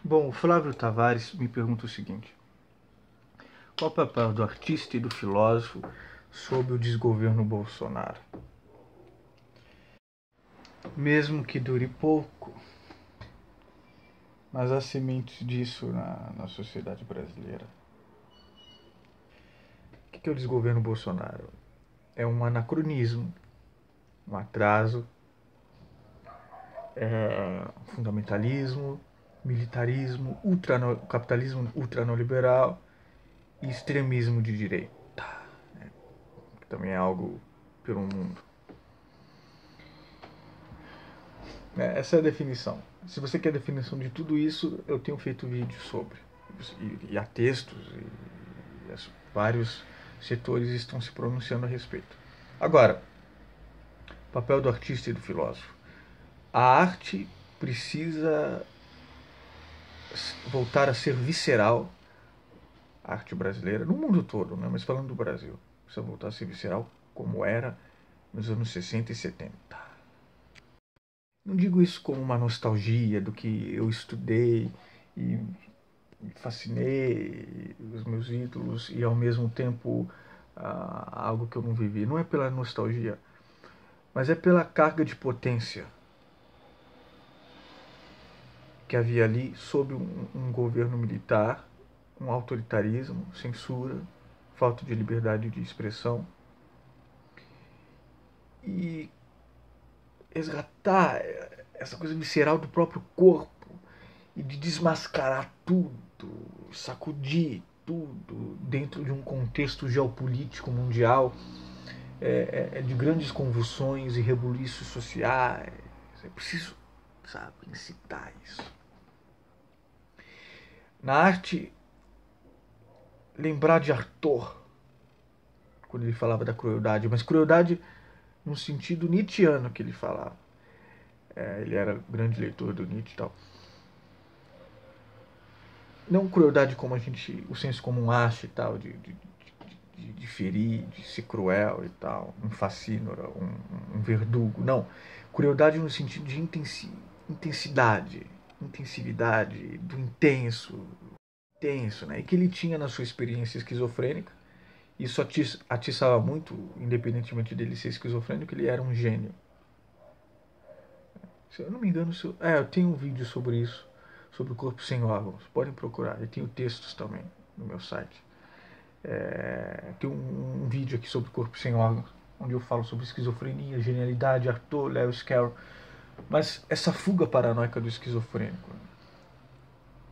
Bom, o Flávio Tavares me pergunta o seguinte: qual o papel do artista e do filósofo sob o desgoverno Bolsonaro? Mesmo que dure pouco, mas há sementes disso na sociedade brasileira. O que é o desgoverno Bolsonaro? É um anacronismo, um atraso, fundamentalismo, militarismo, capitalismo ultraneoliberal e extremismo de direita, que também é algo pelo mundo. Essa é a definição. Se você quer a definição de tudo isso, eu tenho feito vídeos sobre. E há textos e vários setores estão se pronunciando a respeito. Agora, papel do artista e do filósofo. A arte precisa voltar a ser visceral, a arte brasileira, no mundo todo, né? Mas falando do Brasil, precisa voltar a ser visceral como era nos anos 60 e 70. Não digo isso como uma nostalgia do que eu estudei e me fascinei, os meus ídolos, e ao mesmo tempo algo que eu não vivi. Não é pela nostalgia, mas é pela carga de potência que havia ali sob um governo militar, um autoritarismo, censura, falta de liberdade de expressão. E resgatar essa coisa visceral do próprio corpo e de desmascarar tudo, sacudir tudo dentro de um contexto geopolítico mundial de grandes convulsões e rebuliços sociais. É preciso, sabe, incitar isso. Na arte, lembrar de Arthur, quando ele falava da crueldade, mas crueldade no sentido nietzschiano que ele falava. Ele era grande leitor do Nietzsche e tal. Não crueldade como o senso comum acha e tal, de ferir, de ser cruel e tal, um facínora, um verdugo. Não. Crueldade no sentido de intensidade, intensividade, do intenso, né? E que ele tinha na sua experiência esquizofrênica. Isso atiçava muito, independentemente dele ser esquizofrênico, ele era um gênio. Se eu não me engano, eu tenho um vídeo sobre isso, sobre o corpo sem órgãos. Podem procurar, eu tenho textos também no meu site. Tem um vídeo aqui sobre o corpo sem órgãos, onde eu falo sobre esquizofrenia, genialidade, Arthur, Lewis Carroll. Mas essa fuga paranoica do esquizofrênico,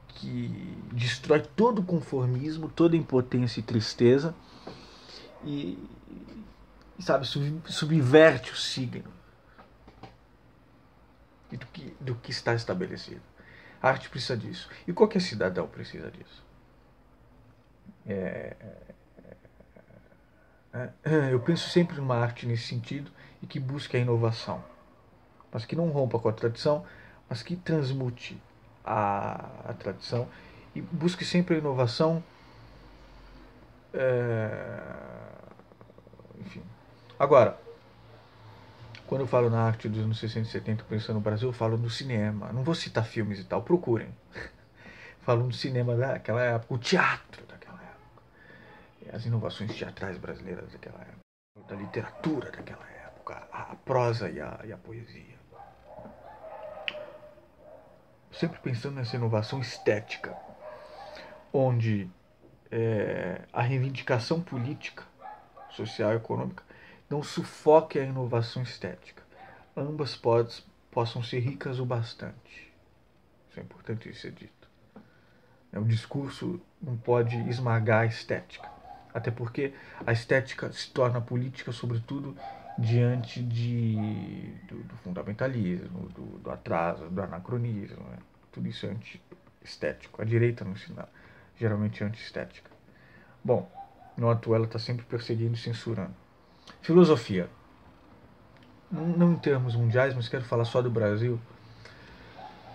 que destrói todo o conformismo, toda a impotência e tristeza, e sabe, subverte o signo do que está estabelecido. A arte precisa disso. E qualquer cidadão precisa disso. Eu penso sempre numa arte nesse sentido e que busque a inovação. Mas que não rompa com a tradição, mas que transmute a tradição e busque sempre a inovação. Enfim. Agora, quando eu falo na arte dos anos 60 e 70, pensando no Brasil, eu falo no cinema. Não vou citar filmes e tal, procurem. Falo no cinema daquela época, o teatro daquela época, as inovações teatrais brasileiras daquela época, da literatura daquela época, a prosa e a poesia. Sempre pensando nessa inovação estética, onde a reivindicação política, social e econômica não sufoque a inovação estética. Ambas possam ser ricas o bastante. Isso é importante ser dito. O discurso não pode esmagar a estética. Até porque a estética se torna política, sobretudo, diante do fundamentalismo, do atraso, do anacronismo. Né? Tudo isso é anti-estético. A direita no sinal, geralmente é anti-estética. Bom, no atual ela está sempre perseguindo e censurando. Filosofia. Não em termos mundiais, mas quero falar só do Brasil.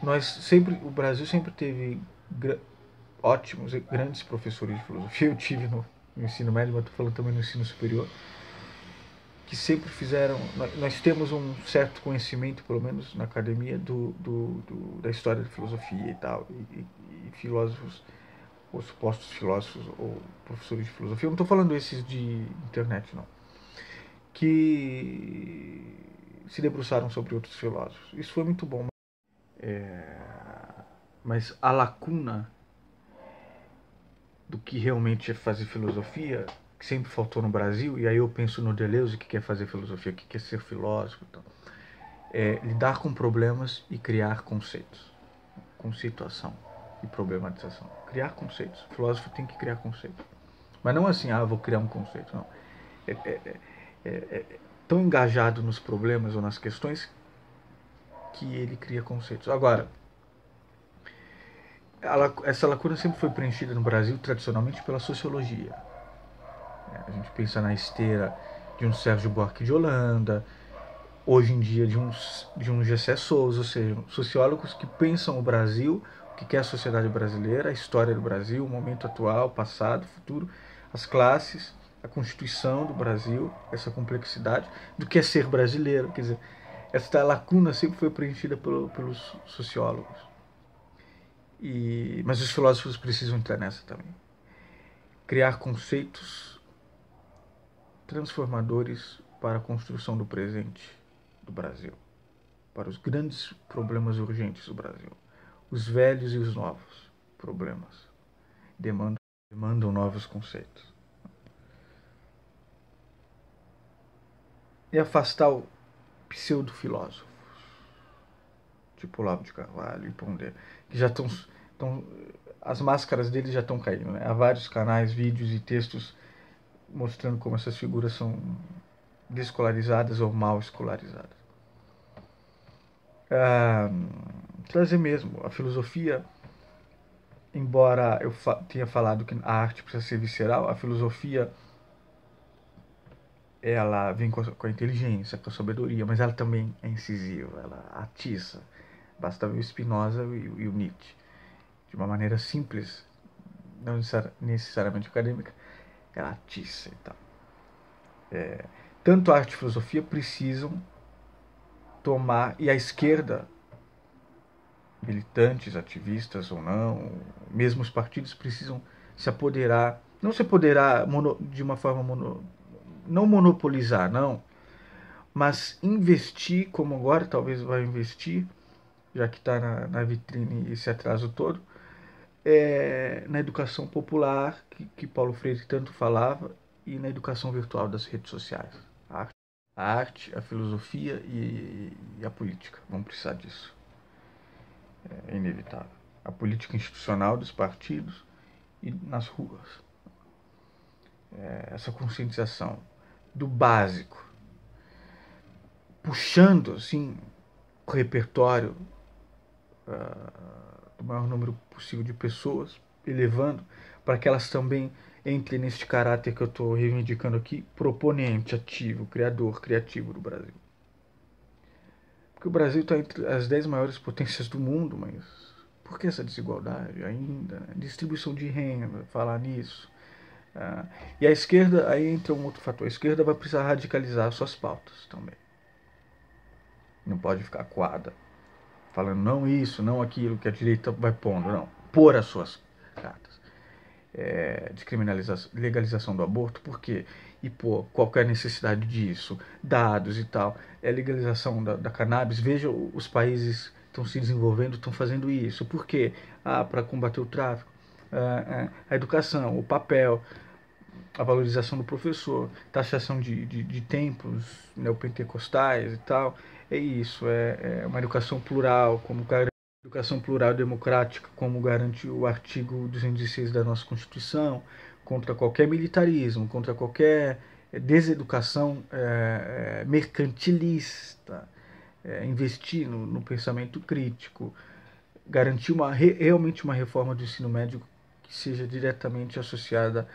O Brasil sempre teve ótimos e grandes professores de filosofia. Eu tive no ensino médio, mas estou falando também no ensino superior, que sempre fizeram... Nós temos um certo conhecimento, pelo menos na academia, da história da filosofia e tal, e filósofos, ou supostos filósofos, ou professores de filosofia, eu não estou falando esses de internet, não, que se debruçaram sobre outros filósofos. Isso foi muito bom. Mas a lacuna do que realmente é fazer filosofia, que sempre faltou no Brasil, e aí eu penso no Deleuze, que quer fazer filosofia, que quer ser filósofo, então, é lidar com problemas e criar conceitos. Conceituação e problematização. Criar conceitos. O filósofo tem que criar conceitos. Mas não assim, vou criar um conceito, não. É tão engajado nos problemas ou nas questões que ele cria conceitos. Agora, essa lacuna sempre foi preenchida no Brasil tradicionalmente pela sociologia. A gente pensa na esteira de um Sérgio Buarque de Holanda, hoje em dia de um Gessé Souza, ou seja, sociólogos que pensam o Brasil, o que é a sociedade brasileira, a história do Brasil, o momento atual, passado, futuro, as classes, a constituição do Brasil, essa complexidade do que é ser brasileiro. Quer dizer, essa lacuna sempre foi preenchida pelos sociólogos. Mas os filósofos precisam entrar nessa também. Criar conceitos transformadores para a construção do presente do Brasil, para os grandes problemas urgentes do Brasil. Os velhos e os novos problemas demandam novos conceitos. E afastar o pseudo-filósofos, tipo Olavo de Carvalho e Pondé, que já estão... As máscaras deles já estão caindo, né? Há vários canais, vídeos e textos mostrando como essas figuras são desescolarizadas ou mal escolarizadas. Trazer mesmo a filosofia, embora eu tenha falado que a arte precisa ser visceral, a filosofia ela vem com a inteligência, com a sabedoria, mas ela também é incisiva, ela atiça. Basta ver o Spinoza e o Nietzsche. De uma maneira simples, não necessariamente acadêmica, ela atiça e tal. Tanto a arte e a filosofia precisam tomar, e a esquerda, militantes, ativistas ou não, mesmo os partidos precisam se apoderar, não se apoderar de uma forma não monopolizar, não, mas investir, como agora talvez vai investir, já que está na vitrine esse atraso todo, na educação popular, que Paulo Freire tanto falava, e na educação virtual das redes sociais. A arte, a filosofia e a política vão precisar disso. É inevitável. A política institucional dos partidos e nas ruas. Essa conscientização do básico, puxando assim o repertório do maior número possível de pessoas, elevando para que elas também entrem neste caráter que eu estou reivindicando aqui, proponente, ativo, criador, criativo do Brasil. Porque o Brasil está entre as 10 maiores potências do mundo, mas por que essa desigualdade ainda? Distribuição de renda, falar nisso. E a esquerda, aí entra um outro fator, a esquerda vai precisar radicalizar suas pautas também. Não pode ficar coada, falando não isso, não aquilo que a direita vai pondo, não. Pôr as suas cartas. Descriminalização, legalização do aborto, por quê? E pô, qual é a necessidade disso? Dados e tal. Legalização da cannabis, veja os países estão se desenvolvendo, estão fazendo isso. Por quê? Para combater o tráfico. A educação, o papel, a valorização do professor, taxação de templos neopentecostais e tal. É isso, é uma educação plural, como educação plural democrática, como garante o artigo 206 da nossa Constituição, contra qualquer militarismo, contra qualquer deseducação mercantilista, investir no pensamento crítico, garantir realmente uma reforma do ensino médio que seja diretamente associada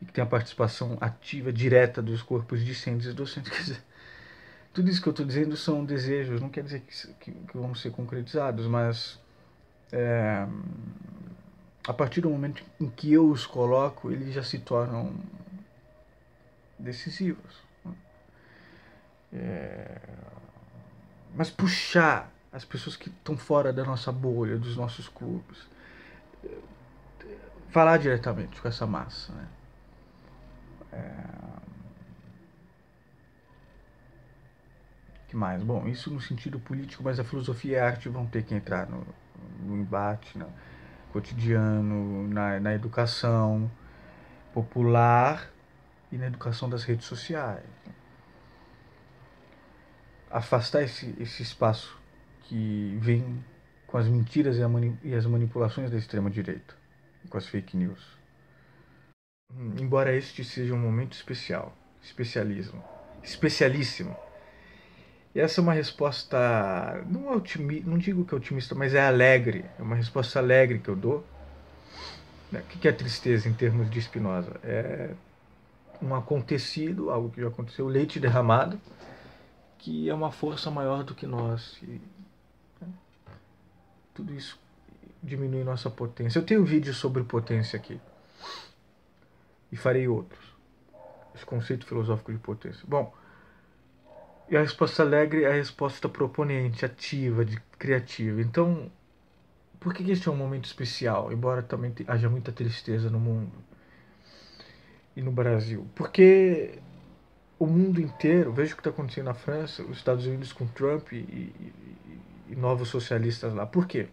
e que tenha participação ativa, direta dos corpos discentes e docentes. Quer dizer, tudo isso que eu estou dizendo são desejos, não quer dizer que vão ser concretizados, mas a partir do momento em que eu os coloco, eles já se tornam decisivos. Mas puxar as pessoas que estão fora da nossa bolha, dos nossos clubes, falar diretamente com essa massa, né? Que mais? Bom, isso no sentido político, mas a filosofia e a arte vão ter que entrar no embate, no cotidiano, na educação popular e na educação das redes sociais. Afastar esse espaço que vem com as mentiras e as manipulações da extrema-direita, e com as fake news. Embora este seja um momento especial, especialíssimo. E essa é uma resposta, não digo que é otimista, mas é alegre. É uma resposta alegre que eu dou. O que é tristeza em termos de Spinoza? É um acontecido, algo que já aconteceu, leite derramado, que é uma força maior do que nós. E, tudo isso diminui nossa potência. Eu tenho vídeos sobre potência aqui. E farei outros. Esse conceito filosófico de potência. Bom, e a resposta alegre é a resposta proponente, ativa, criativa. Então, por que este é um momento especial? Embora também haja muita tristeza no mundo e no Brasil. Porque o mundo inteiro, veja o que está acontecendo na França, os Estados Unidos com Trump e novos socialistas lá. Por quê?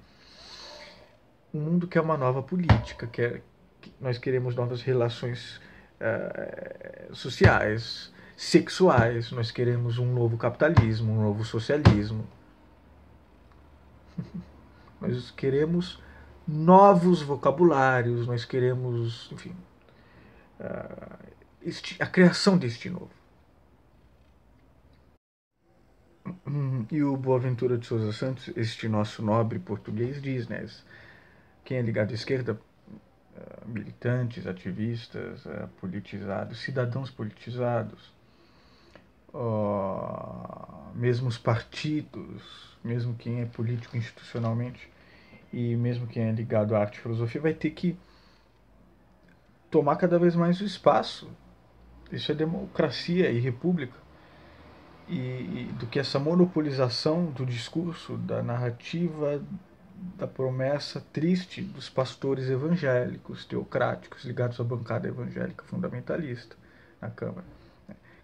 O mundo quer uma nova política, nós queremos novas relações sociais, sexuais, nós queremos um novo capitalismo, um novo socialismo. Nós queremos novos vocabulários, nós queremos, enfim, a criação deste novo. E o Boaventura de Sousa Santos, este nosso nobre português, diz, né? Quem é ligado à esquerda, militantes, ativistas, politizados, cidadãos politizados, mesmo os partidos, mesmo quem é político institucionalmente e mesmo quem é ligado à arte e filosofia, vai ter que tomar cada vez mais o espaço. Isso é democracia e república. E do que essa monopolização do discurso, da narrativa, da promessa triste dos pastores evangélicos, teocráticos, ligados à bancada evangélica fundamentalista na Câmara.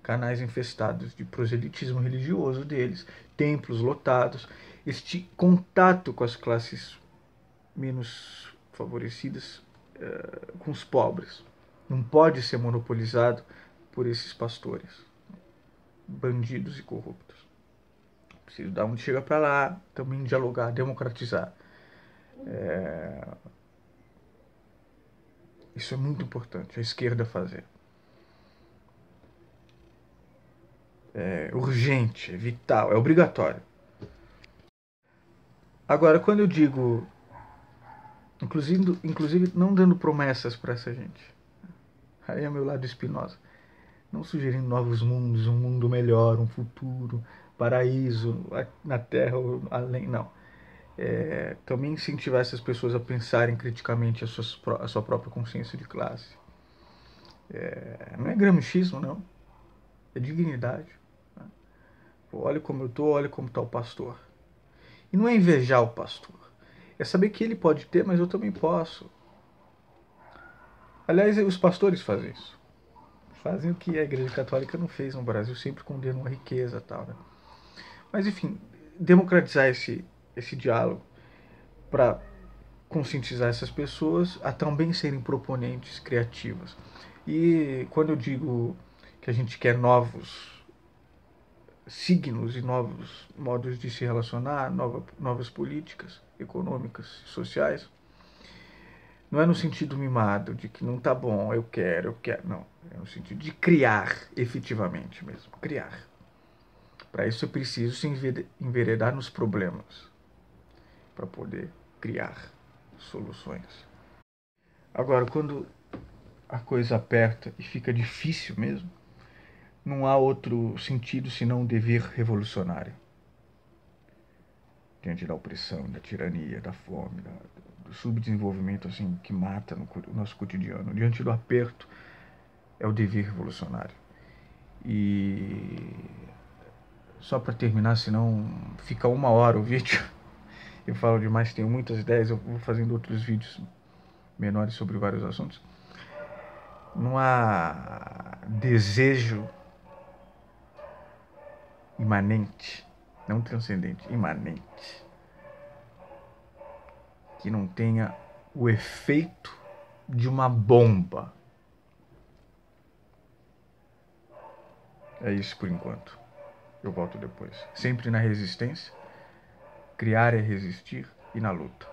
Canais infestados de proselitismo religioso deles, templos lotados, este contato com as classes menos favorecidas, com os pobres. Não pode ser monopolizado por esses pastores, bandidos e corruptos. Preciso dar onde chega para lá, também dialogar, democratizar. Isso é muito importante, a esquerda fazer. É urgente, é vital, é obrigatório. Agora, quando eu digo, inclusive não dando promessas para essa gente, aí é meu lado Spinoza, não sugerindo novos mundos, um mundo melhor, um futuro, paraíso na Terra ou além, não. Também incentivar essas pessoas a pensarem criticamente a sua própria consciência de classe. Não é gramscismo, não. É dignidade. Né? Olha como eu estou, olha como está o pastor. E não é invejar o pastor. É saber que ele pode ter, mas eu também posso. Aliás, os pastores fazem isso. Fazem o que a Igreja Católica não fez no Brasil, sempre condenam a riqueza e tal. Né? Mas, enfim, democratizar esse diálogo para conscientizar essas pessoas a também serem proponentes criativas. E quando eu digo que a gente quer novos signos e novos modos de se relacionar, novas políticas econômicas e sociais, não é no sentido mimado de que não tá bom, eu quero, não. É no sentido de criar efetivamente mesmo, criar. Para isso é preciso se enveredar nos problemas, para poder criar soluções. Agora, quando a coisa aperta e fica difícil mesmo, não há outro sentido senão um dever revolucionário. Diante da opressão, da tirania, da fome, do subdesenvolvimento assim, que mata no nosso cotidiano, diante do aperto, é o dever revolucionário. E só para terminar, senão fica 1 hora o vídeo. Eu falo demais, tenho muitas ideias, eu vou fazendo outros vídeos menores sobre vários assuntos. Não há desejo imanente, não transcendente, imanente, que não tenha o efeito de uma bomba. É isso por enquanto. Eu volto depois. Sempre na resistência. Criar é resistir e na luta.